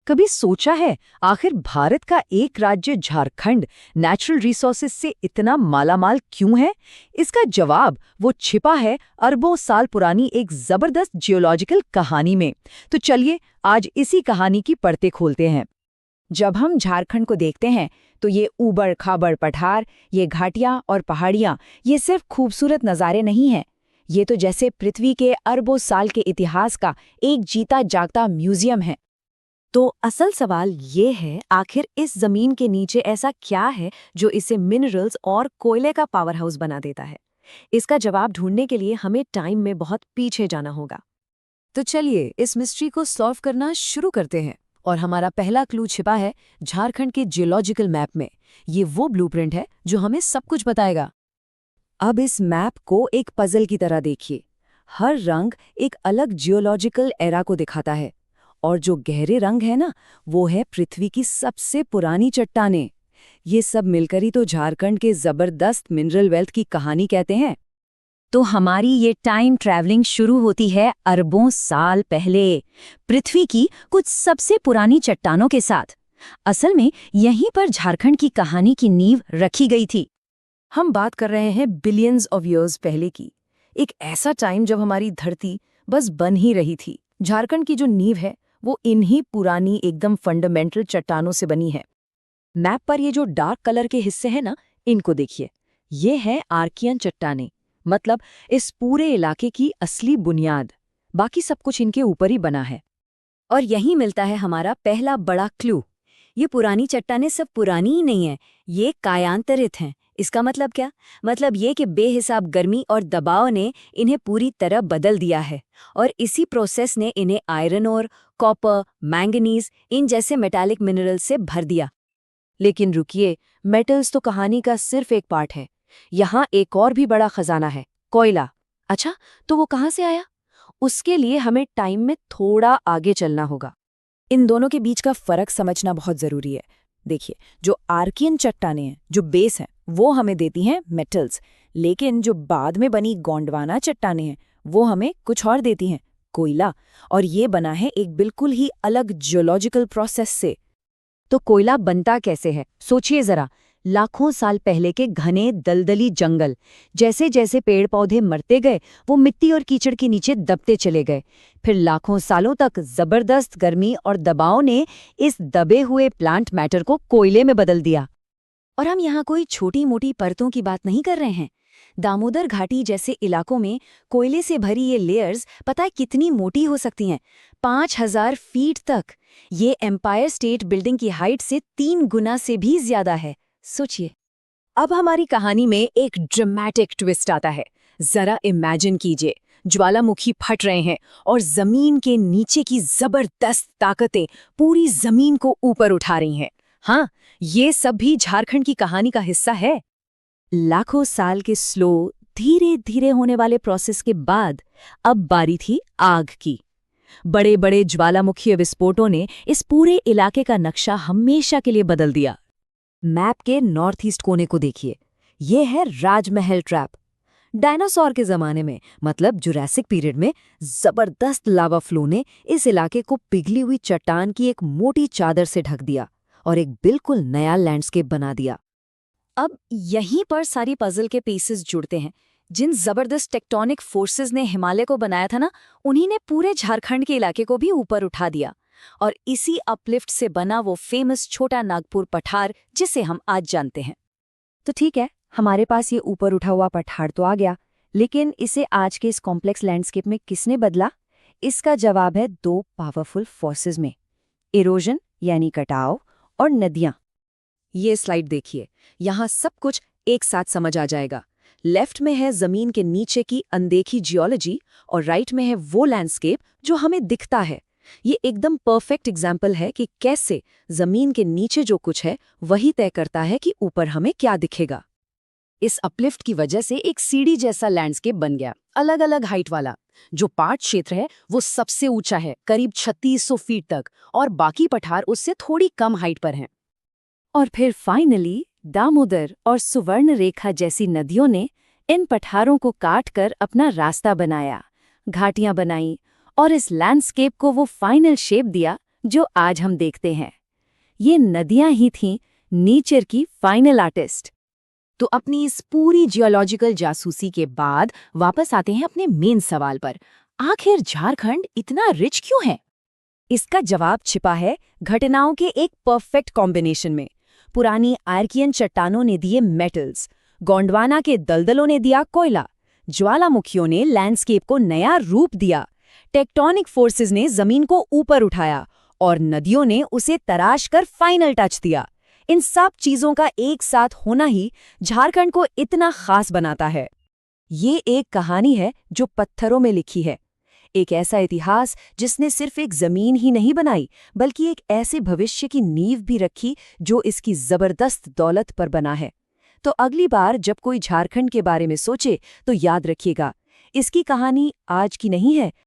कभी सोचा है आखिर भारत का एक राज्य झारखंड नेचुरल रिसोर्सेज से इतना मालामाल क्यों है? इसका जवाब वो छिपा है अरबों साल पुरानी एक जबरदस्त जियोलॉजिकल कहानी में। तो चलिए आज इसी कहानी की परतें खोलते हैं। जब हम झारखंड को देखते हैं तो ये ऊबड़ खाबड़ पठार, ये घाटियां और पहाड़ियां, ये सिर्फ खूबसूरत नज़ारे नहीं हैं। ये तो जैसे पृथ्वी के अरबों साल के इतिहास का एक जीता जागता म्यूजियम है। तो असल सवाल ये है, आखिर इस जमीन के नीचे ऐसा क्या है जो इसे मिनरल्स और कोयले का पावर हाउस बना देता है? इसका जवाब ढूंढने के लिए हमें टाइम में बहुत पीछे जाना होगा। तो चलिए इस मिस्ट्री को सॉल्व करना शुरू करते हैं। और हमारा पहला क्लू छिपा है झारखंड के जियोलॉजिकल मैप में। ये वो ब्लूप्रिंट है जो हमें सब कुछ बताएगा। अब इस मैप को एक पजल की तरह देखिए। हर रंग एक अलग जियोलॉजिकल एरा को दिखाता है, और जो गहरे रंग है ना, वो है पृथ्वी की सबसे पुरानी चट्टानें। ये सब मिलकर ही तो झारखंड के जबरदस्त मिनरल वेल्थ की कहानी कहते हैं। तो हमारी ये टाइम ट्रैवलिंग शुरू होती है अरबों साल पहले, पृथ्वी की कुछ सबसे पुरानी चट्टानों के साथ। असल में यहीं पर झारखंड की कहानी की नींव रखी गई थी। हम बात कर रहे हैं बिलियंस ऑफ ईयर्स पहले की, एक ऐसा टाइम जब हमारी धरती बस बन ही रही थी। झारखंड की जो नींव है वो इन्हीं पुरानी एकदम फंडामेंटल चट्टानों से बनी है। मैप पर ये जो डार्क कलर के हिस्से हैं ना, इनको देखिए। ये है आर्कियन चट्टानें, मतलब इस पूरे इलाके की असली बुनियाद। बाकी सब कुछ इनके ऊपर ही बना है। और यहीं मिलता है हमारा पहला बड़ा क्लू। ये पुरानी चट्टानें सब पुरानी ही नहीं है, ये कायांतरित हैं। इसका मतलब क्या? मतलब ये कि बेहिसाब गर्मी और दबाव ने इन्हें पूरी तरह बदल दिया है, और इसी प्रोसेस ने इन्हें आयरन और कॉपर, मैंगनीज, इन जैसे मेटालिक मिनरल से भर दिया। लेकिन रुकिए, मेटल्स तो कहानी का सिर्फ एक पार्ट है। यहाँ एक और भी बड़ा खजाना है, कोयला। अच्छा, तो वो कहाँ से आया? उसके लिए हमें टाइम में थोड़ा आगे चलना होगा। इन दोनों के बीच का फर्क समझना बहुत जरूरी है। देखिए, जो आर्कियन चट्टानें हैं, जो बेस हैं, वो हमें देती हैं मेटल्स, लेकिन जो बाद में बनी गोंडवाना चट्टानें हैं वो हमें कुछ और देती हैं, कोयला। और ये बना है एक बिल्कुल ही अलग जियोलॉजिकल प्रोसेस से। तो कोयला बनता कैसे है? सोचिए जरा। लाखों साल पहले के घने दलदली जंगल, जैसे जैसे पेड़ पौधे मरते गए वो मिट्टी और कीचड़ के नीचे दबते चले गए। फिर लाखों सालों तक जबरदस्त गर्मी और दबाव ने इस दबे हुए प्लांट मैटर को कोयले में बदल दिया। और हम यहाँ कोई छोटी मोटी परतों की बात नहीं कर रहे हैं। दामोदर घाटी जैसे इलाकों में कोयले से भरी ये लेयर्स पता है कितनी मोटी हो सकती हैं? 5000 फीट तक। ये एम्पायर स्टेट बिल्डिंग की हाइट से 3 गुना से भी ज्यादा है। सोचिए। अब हमारी कहानी में एक ड्रामेटिक ट्विस्ट आता है। जरा इमेजिन कीजिए, ज्वालामुखी फट रहे हैं और जमीन के नीचे की जबरदस्त ताकतें पूरी जमीन को ऊपर उठा रही हैं। हाँ, ये सब भी झारखंड की कहानी का हिस्सा है। लाखों साल के स्लो, धीरे धीरे होने वाले प्रोसेस के बाद अब बारी थी आग की। बड़े बड़े ज्वालामुखी विस्फोटों ने इस पूरे इलाके का नक्शा हमेशा के लिए बदल दिया। मैप के नॉर्थ ईस्ट कोने को देखिए। ये है राजमहल ट्रैप। डायनासोर के जमाने में, मतलब जुरासिक पीरियड में, जबरदस्त लावा फ्लो ने इस इलाके को पिघली हुई चट्टान की एक मोटी चादर से ढक दिया और एक बिल्कुल नया लैंडस्केप बना दिया। अब यहीं पर सारी पजल के पीसेस जुड़ते हैं। जिन जबरदस्त टेक्टोनिक फोर्सेस ने हिमालय को बनाया था ना, उन्हीं ने पूरे झारखंड के इलाके को भी ऊपर उठा दिया। और इसी अपलिफ्ट से बना वो फेमस छोटा नागपुर पठार जिसे हम आज जानते हैं। तो ठीक है, हमारे पास ये ऊपर उठा हुआ पठार तो आ गया, लेकिन इसे आज के इस कॉम्प्लेक्स लैंडस्केप में किसने बदला? इसका जवाब है 2 पावरफुल फोर्सेस में, इरोजन यानी कटाव और नदियां। ये स्लाइड देखिए, यहाँ सब कुछ एक साथ समझ आ जाएगा। लेफ्ट में है जमीन के नीचे की अनदेखी जियोलॉजी और राइट में है वो लैंडस्केप जो हमें दिखता है। ये एकदम परफेक्ट एग्जाम्पल है कि कैसे जमीन के नीचे जो कुछ है वही तय करता है कि ऊपर हमें क्या दिखेगा। इस अपलिफ्ट की वजह से एक सीढ़ी जैसा लैंडस्केप बन गया, अलग अलग हाइट वाला। जो पार्ट क्षेत्र है वो सबसे ऊंचा है, करीब 3600 फीट तक, और बाकी पठार उससे थोड़ी कम हाइट पर हैं। और फिर फाइनली दामोदर और सुवर्ण रेखा जैसी नदियों ने इन पठारों को काटकर अपना रास्ता बनाया, घाटियां बनाई, और इस लैंडस्केप को वो फाइनल शेप दिया जो आज हम देखते हैं। ये नदियां ही थीं नेचर की फाइनल आर्टिस्ट। तो अपनी इस पूरी जियोलॉजिकल जासूसी के बाद वापस आते हैं अपने मेन सवाल पर। आखिर झारखंड इतना रिच क्यों है? इसका जवाब छिपा है घटनाओं के एक परफेक्ट कॉम्बिनेशन में। पुरानी आर्कियन चट्टानों ने दिए मेटल्स, गोंडवाना के दलदलों ने दिया कोयला, ज्वालामुखियों ने लैंडस्केप को नया रूप दिया, टेक्टोनिक फोर्सेस ने जमीन को ऊपर उठाया और नदियों ने उसे तराश कर फाइनल टच दिया। इन सब चीजों का एक साथ होना ही झारखंड को इतना खास बनाता है। ये एक कहानी है जो पत्थरों में लिखी है, एक ऐसा इतिहास जिसने सिर्फ एक जमीन ही नहीं बनाई बल्कि एक ऐसे भविष्य की नींव भी रखी जो इसकी जबरदस्त दौलत पर बना है। तो अगली बार जब कोई झारखंड के बारे में सोचे तो याद रखिएगा, इसकी कहानी आज की नहीं है